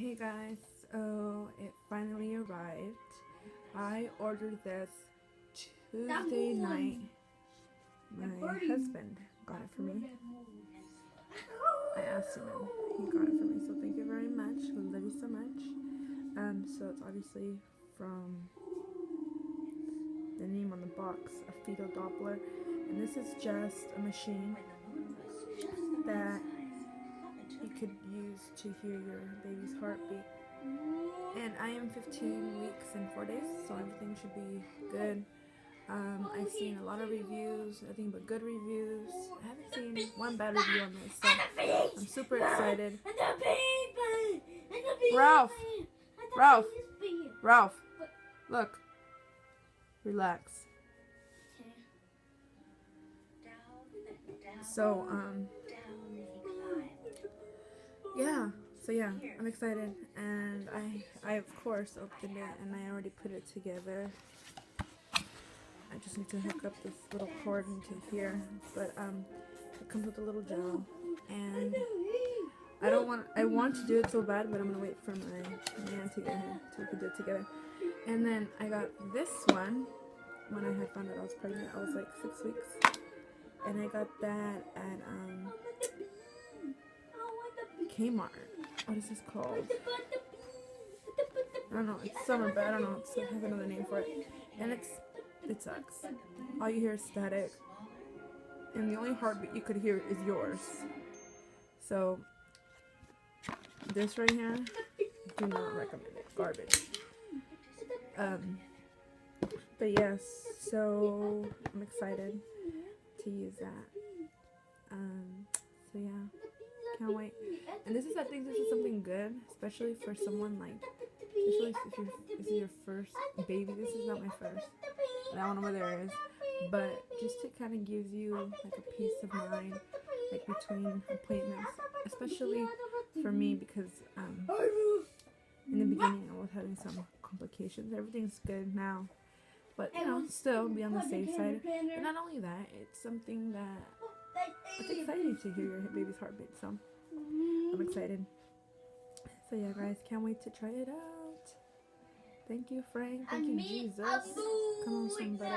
Hey guys, so it finally arrived. I ordered this Tuesday night. My husband got it for me. I asked him and he got it for me, so thank you very much. I love you so much. So it's obviously from the name on the box, a fetal Doppler, and this is just a machine that you could use to hear your baby's heartbeat. And I am 15 weeks and 4 days, so everything should be good. I've seen a lot of reviews, nothing but good reviews. I haven't seen one bad review on this, so I'm super excited. Ralph, look, relax. So, yeah, I'm excited, and I of course opened it, and I already put it together. I just need to hook up this little cord into here, but it comes with a little gel, and I want to do it so bad, but I'm gonna wait for my man to get here so we can do it together. And then I got this one when I had found out I was pregnant. I was like 6 weeks, and I got that at Kmart. What is this called? I don't know. It's summer, but I don't know. I have another name for it. And it sucks. All you hear is static, and the only heartbeat you could hear is yours. So this right here, do not recommend it. Garbage. But yes, so I'm excited to use that. So yeah, can't wait. And I think this is something good, especially for someone especially if this is your first baby. This is not my first, and I don't know whether it is, but just to kind of gives you like a peace of mind, like between appointments, especially for me, because in the beginning I was having some complications. Everything's good now, but still be on the safe side. And not only that, it's something that it's exciting to hear your baby's heartbeat, so I'm excited. So yeah guys, can't wait to try it out. Thank you, Frank. Thank you, Jesus. Come on, somebody.